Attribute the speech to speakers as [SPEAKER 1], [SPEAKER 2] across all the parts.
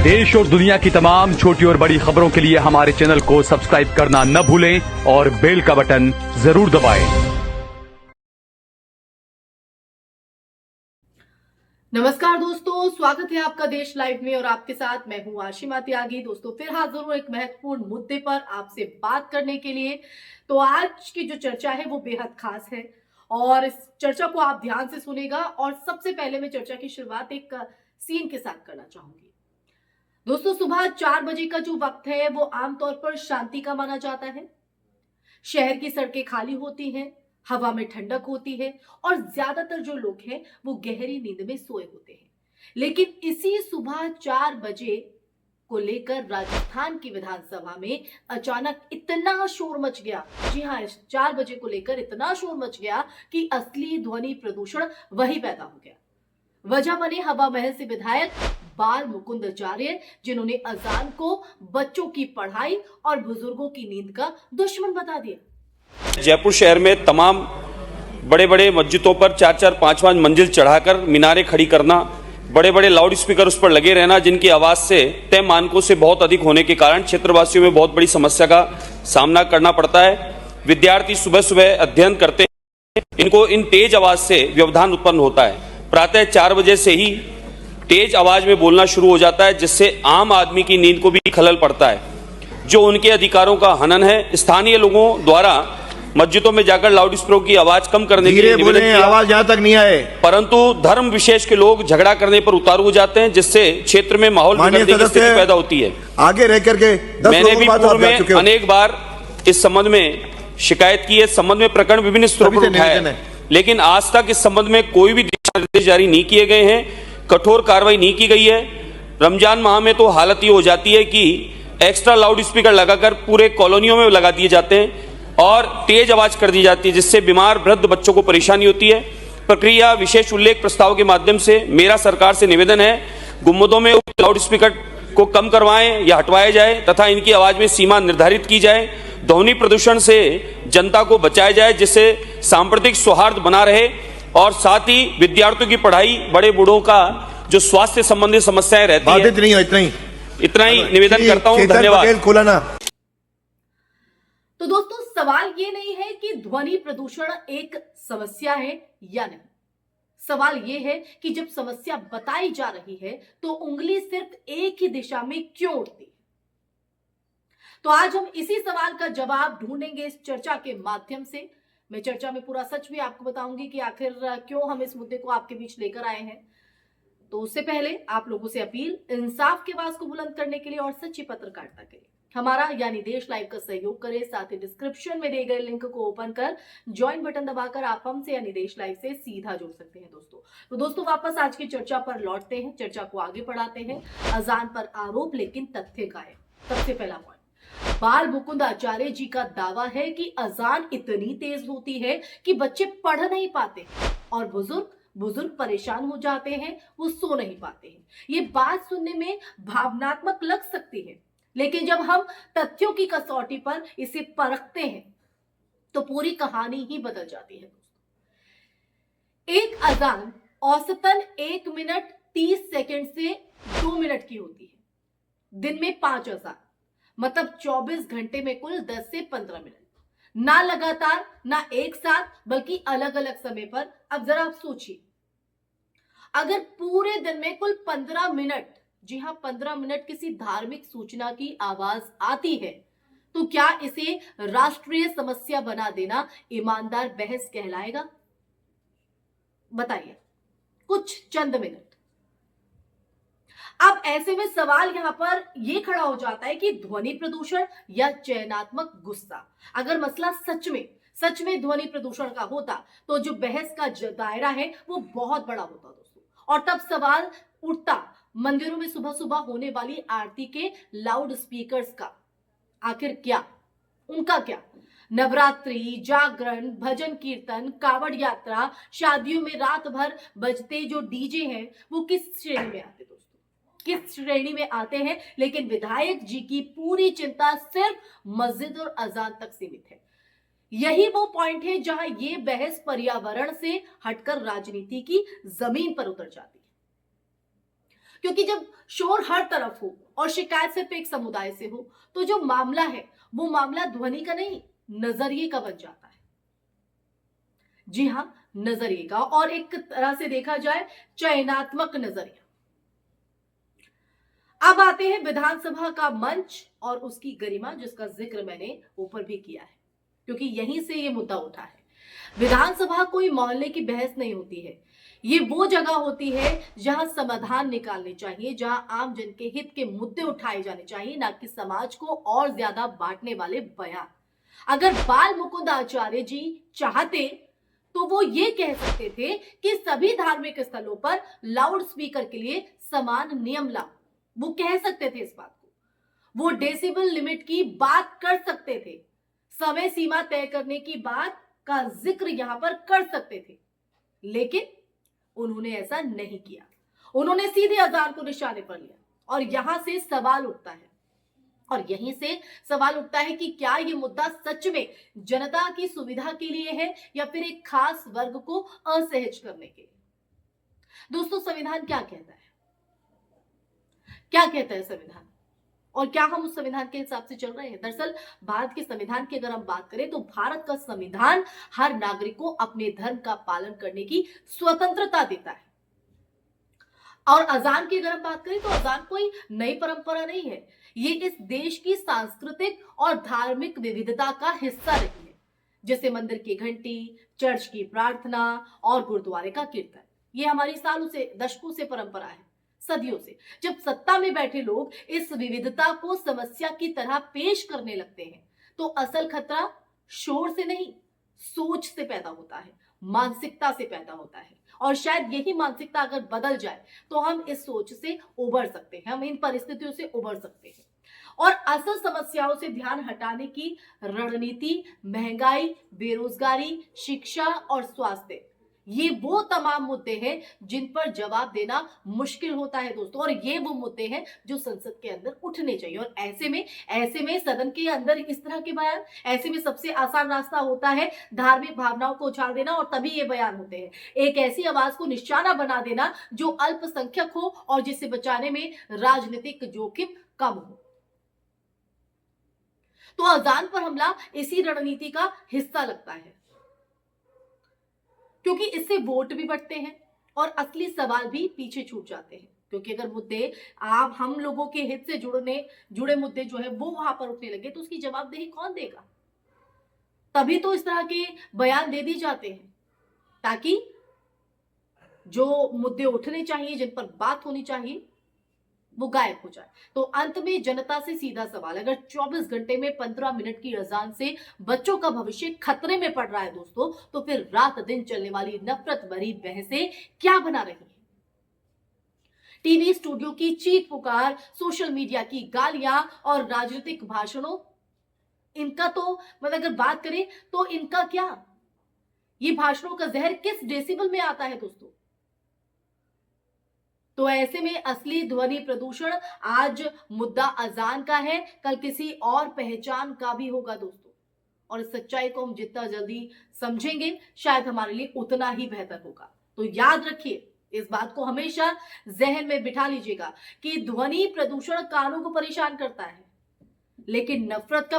[SPEAKER 1] देश और दुनिया की तमाम छोटी और बड़ी खबरों के लिए हमारे चैनल को सब्सक्राइब करना न भूलें और बेल का बटन जरूर दबाएं।
[SPEAKER 2] नमस्कार दोस्तों, स्वागत है आपका देश लाइव में और आपके साथ मैं हूं आशिमा त्यागी। दोस्तों फिर हाजिर हूं एक महत्वपूर्ण मुद्दे पर आपसे बात करने के लिए। तो आज की जो चर्चा है वो बेहद खास है और इस चर्चा को आप ध्यान से सुनेगा। और सबसे पहले मैं चर्चा की शुरुआत एक सीन के साथ करना चाहूंगी। दोस्तों सुबह 4 बजे का जो वक्त है वो आमतौर पर शांति का माना जाता है। शहर की सड़कें खाली होती हैं, हवा में ठंडक होती है और ज्यादातर जो लोग हैं वो गहरी नींद में सोए होते हैं। लेकिन इसी सुबह 4 बजे को लेकर राजस्थान की विधानसभा में अचानक इतना शोर मच गया। जी हाँ, 4 बजे को लेकर इतना शोर मच गया कि असली ध्वनि प्रदूषण वही पैदा हो गया। वजह बने हवा महल से विधायक बाल मुकुंद आचार्य, जिन्होंने अजान को बच्चों की पढ़ाई और बुजुर्गों की नींद का दुश्मन बता दिया।
[SPEAKER 3] जयपुर शहर में तमाम बड़े बड़े मस्जिदों पर 4-4, 5-5 मंजिल चढ़ाकर मीनारें खड़ी करना, बड़े बड़े लाउड स्पीकर उस पर लगे रहना, जिनकी आवाज से तय मानकों से बहुत अधिक होने के कारण क्षेत्रवासियों में बहुत बड़ी समस्या का सामना करना पड़ता है। विद्यार्थी सुबह सुबह अध्ययन करते हैं, इनको इन तेज आवाज से व्यवधान उत्पन्न होता है। प्रातः 4 बजे से ही तेज आवाज में बोलना शुरू हो जाता है, जिससे आम आदमी की नींद को भी खलल पड़ता है, जो उनके अधिकारों का हनन है। स्थानीय लोगों द्वारा मस्जिदों में जाकर लाउड स्पीकर की आवाज कम करने के लिए निवेदन किया,
[SPEAKER 4] आवाज यहाँ तक नहीं आए,
[SPEAKER 3] परंतु धर्म विशेष के लोग झगड़ा करने पर उतारू हो जाते हैं, जिससे क्षेत्र में माहौल बिगड़ने की स्थिति पैदा होती है।
[SPEAKER 4] आगे रह करके
[SPEAKER 3] मैंने भी पूर्व में अनेक बार इस संबंध में शिकायत की है। इस संबंध में प्रकरण विभिन्न स्तरों पर उठाया है, लेकिन आज तक इस संबंध में कोई भी दिशा निर्देश जारी नहीं किए गए हैं, कठोर कार्रवाई नहीं की गई है। रमजान माह में तो हालत ये हो जाती है कि एक्स्ट्रा लाउड स्पीकर लगाकर पूरे कॉलोनियों में लगा दिए जाते हैं और तेज आवाज कर दी जाती है, जिससे बीमार वृद्ध बच्चों को परेशानी होती है। प्रक्रिया विशेष उल्लेख प्रस्ताव के माध्यम से मेरा सरकार से निवेदन है, गुम्बदों में लाउड स्पीकर को कम करवाएं या हटवाया जाए तथा इनकी आवाज में सीमा निर्धारित की जाए। ध्वनि प्रदूषण से जनता को बचाया जाए, जिससे सांप्रदायिक सौहार्द बना रहे और साथ ही विद्यार्थियों की पढ़ाई, बड़े बूढ़ों का जो स्वास्थ्य संबंधी समस्याएं रहती है,
[SPEAKER 4] नहीं हो।
[SPEAKER 3] इतना ही निवेदन करता हूं। धन्यवाद।
[SPEAKER 2] तो दोस्तों सवाल ये नहीं है कि ध्वनि प्रदूषण एक समस्या है या नहीं। सवाल ये है कि जब समस्या बताई जा रही है तो उंगली सिर्फ एक ही दिशा में क्यों उठती है। तो आज हम इसी सवाल का जवाब ढूंढेंगे इस चर्चा के माध्यम से। मैं चर्चा में पूरा सच भी आपको बताऊंगी कि आखिर क्यों हम इस मुद्दे को आपके बीच लेकर आए हैं। तो उससे पहले आप लोगों से अपील, इंसाफ की आवाज को बुलंद करने के लिए और सच्ची पत्रकारिता के लिए हमारा यानी देश लाइव का सहयोग करें। साथ ही डिस्क्रिप्शन में दिए गए लिंक को ओपन कर ज्वाइन बटन दबाकर आप हमसे यानी देश लाइव से सीधा जुड़ सकते हैं दोस्तों वापस आज की चर्चा पर लौटते हैं, चर्चा को आगे बढ़ाते हैं। अजान पर आरोप लेकिन तथ्य गायब। सबसे पहला पॉइंट, बाल मुकुंद आचार्य जी का दावा है कि अजान इतनी तेज होती है कि बच्चे पढ़ नहीं पाते और बुजुर्ग परेशान हो जाते हैं, वो सो नहीं पाते हैं। ये बात सुनने में भावनात्मक लग सकती है, लेकिन जब हम तथ्यों की कसौटी पर इसे परखते हैं तो पूरी कहानी ही बदल जाती है। एक अजान औसतन 1 मिनट 30 सेकंड से 2 मिनट की होती है। दिन में 5 अजान, मतलब 24 घंटे में कुल 10 से 15 मिनट, ना लगातार ना एक साथ बल्कि अलग अलग समय पर। अब जरा आप सोचिए, अगर पूरे दिन में कुल 15 मिनट, जी हां 15 मिनट किसी धार्मिक सूचना की आवाज आती है, तो क्या इसे राष्ट्रीय समस्या बना देना ईमानदार बहस कहलाएगा? बताइए, कुछ चंद मिनट। अब ऐसे में सवाल यहां पर यह खड़ा हो जाता है कि ध्वनि प्रदूषण या चयनात्मक गुस्सा। अगर मसला सच में ध्वनि प्रदूषण का होता तो जो बहस का दायरा है वो बहुत बड़ा होता दोस्तों। और तब सवाल उठता, मंदिरों में सुबह सुबह होने वाली आरती के लाउड स्पीकर्स का आखिर क्या, उनका क्या? नवरात्रि, जागरण, भजन कीर्तन, कावड़ यात्रा, शादियों में रात भर बजते जो डीजे हैं, वो किस श्रेणी में आते दोस्तों? किस श्रेणी में आते हैं? लेकिन विधायक जी की पूरी चिंता सिर्फ मस्जिद और अजान तक सीमित है। यही वो पॉइंट है जहां ये बहस पर्यावरण से हटकर राजनीति की जमीन पर उतर जाती है। क्योंकि जब शोर हर तरफ हो और शिकायत सिर्फ एक समुदाय से हो तो जो मामला है वो मामला ध्वनि का नहीं, नजरिए का बन जाता है। जी हां, नजरिए का, और एक तरह से देखा जाए चयनात्मक नजरिया। अब आते हैं विधानसभा का मंच और उसकी गरिमा, जिसका जिक्र मैंने ऊपर भी किया है क्योंकि यहीं से ये मुद्दा उठा है। विधानसभा कोई मोहल्ले की बहस नहीं होती है, ये वो जगह होती है जहां समाधान निकालने चाहिए, जहां आम जन के हित के मुद्दे उठाए जाने चाहिए, ना कि समाज को और ज्यादा बांटने वाले बयान। अगर बाल मुकुंद आचार्य जी चाहते तो वो ये कह सकते थे कि सभी धार्मिक स्थलों पर लाउड स्पीकर के लिए समान नियम लाओ, वो कह सकते थे इस बात को, वो डेसिबल लिमिट की बात कर सकते थे, समय सीमा तय करने की बात का जिक्र यहां पर कर सकते थे, लेकिन उन्होंने ऐसा नहीं किया। उन्होंने सीधे अजान को निशाने पर लिया और यहां से सवाल उठता है, और यहीं से सवाल उठता है कि क्या यह मुद्दा सच में जनता की सुविधा के लिए है या फिर एक खास वर्ग को असहज करने के लिए। दोस्तों, संविधान क्या कहता है? क्या कहता है संविधान, और क्या हम उस संविधान के हिसाब से चल रहे हैं? दरअसल भारत के संविधान की अगर हम बात करें तो भारत का संविधान हर नागरिक को अपने धर्म का पालन करने की स्वतंत्रता देता है। और अजान की अगर हम बात करें तो अजान कोई नई परंपरा नहीं है, ये इस देश की सांस्कृतिक और धार्मिक विविधता का हिस्सा रही है, जैसे मंदिर की घंटी, चर्च की प्रार्थना और गुरुद्वारे का कीर्तन। ये हमारी सालों से, दशकों से परंपरा है, सदियों से। जब सत्ता में बैठे लोग इस विविधता को समस्या की तरह पेश करने लगते हैं तो असल खतरा शोर से नहीं, सोच से पैदा होता है, मानसिकता से पैदा होता है। और शायद यही मानसिकता अगर बदल जाए तो हम इस सोच से उबर सकते हैं, हम इन परिस्थितियों से उबर सकते हैं। और असल समस्याओं से ध्यान हटाने की रणनीति महंगाई, बेरोजगारी, शिक्षा और स्वास्थ्य, ये वो तमाम मुद्दे हैं जिन पर जवाब देना मुश्किल होता है दोस्तों, और ये वो मुद्दे हैं जो संसद के अंदर उठने चाहिए। और ऐसे में सदन के अंदर इस तरह के बयान, ऐसे में सबसे आसान रास्ता होता है धार्मिक भावनाओं को उछाल देना, और तभी ये बयान होते हैं। एक ऐसी आवाज को निशाना बना देना जो अल्पसंख्यक हो और जिसे बचाने में राजनीतिक जोखिम कम हो। तो अजान पर हमला इसी रणनीति का हिस्सा लगता है, क्योंकि इससे वोट भी बढ़ते हैं और असली सवाल भी पीछे छूट जाते हैं। क्योंकि अगर मुद्दे आप हम लोगों के हित से जुड़े मुद्दे जो है वो वहां पर उठने लगे तो उसकी जवाबदेही कौन देगा? तभी तो इस तरह के बयान दे दिए जाते हैं ताकि जो मुद्दे उठने चाहिए, जिन पर बात होनी चाहिए, वो गायब हो जाए। तो अंत में जनता से सीधा सवाल, अगर 24 घंटे में 15 मिनट की अजान से बच्चों का भविष्य खतरे में पड़ रहा है दोस्तों, तो फिर रात दिन चलने वाली नफरत भरी बहसें क्या बना रही हैं? टीवी स्टूडियो की चीख पुकार, सोशल मीडिया की गालियां और राजनीतिक भाषणों, इनका तो अगर बात करें तो इनका क्या, ये भाषणों का जहर किस डेसिबल में आता है दोस्तों? तो ऐसे में असली ध्वनि प्रदूषण आज मुद्दा अजान का है, कल किसी और पहचान का भी होगा दोस्तों। और इस सच्चाई को हम जितना जल्दी समझेंगे शायद हमारे लिए उतना ही बेहतर होगा। तो याद रखिए, इस बात को हमेशा जहन में बिठा लीजिएगा कि ध्वनि प्रदूषण कानों को परेशान करता है, लेकिन नफरत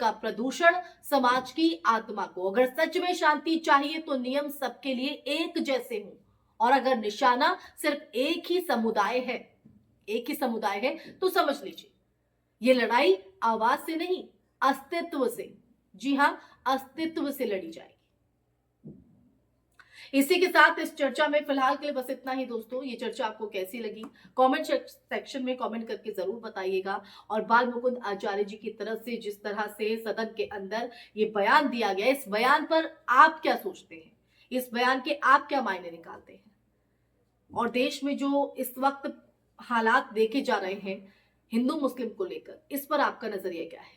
[SPEAKER 2] का प्रदूषण समाज की आत्मा को। अगर सच में शांति चाहिए तो नियम सबके लिए एक जैसे हों, और अगर निशाना सिर्फ एक ही समुदाय है तो समझ लीजिए ये लड़ाई आवाज से नहीं, अस्तित्व से, जी हां, अस्तित्व से लड़ी जाएगी। इसी के साथ इस चर्चा में फिलहाल के लिए बस इतना ही दोस्तों। ये चर्चा आपको कैसी लगी कमेंट सेक्शन में कमेंट करके जरूर बताइएगा। और बाल मुकुंद आचार्य जी की तरफ से जिस तरह से सदन के अंदर ये बयान दिया गया, इस बयान पर आप क्या सोचते हैं? इस बयान के आप क्या मायने निकालते हैं? और देश में जो इस वक्त हालात देखे जा रहे हैं हिंदू मुस्लिम को लेकर, इस पर आपका नजरिया क्या है?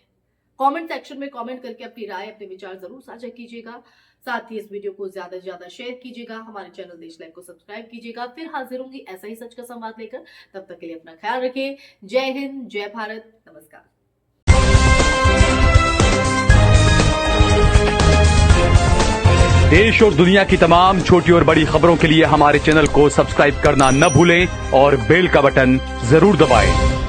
[SPEAKER 2] कमेंट सेक्शन में कमेंट करके अपनी राय, अपने विचार जरूर साझा कीजिएगा। साथ ही इस वीडियो को ज्यादा से ज्यादा शेयर कीजिएगा। हमारे चैनल देश लाइव को सब्सक्राइब कीजिएगा। फिर हाजिर होंगी ऐसा ही सच का संवाद लेकर। तब तक के लिए अपना ख्याल रखें। जय हिंद, जय भारत, नमस्कार।
[SPEAKER 1] देश और दुनिया की तमाम छोटी और बड़ी खबरों के लिए हमारे चैनल को सब्सक्राइब करना न भूलें और बेल का बटन जरूर दबाएं।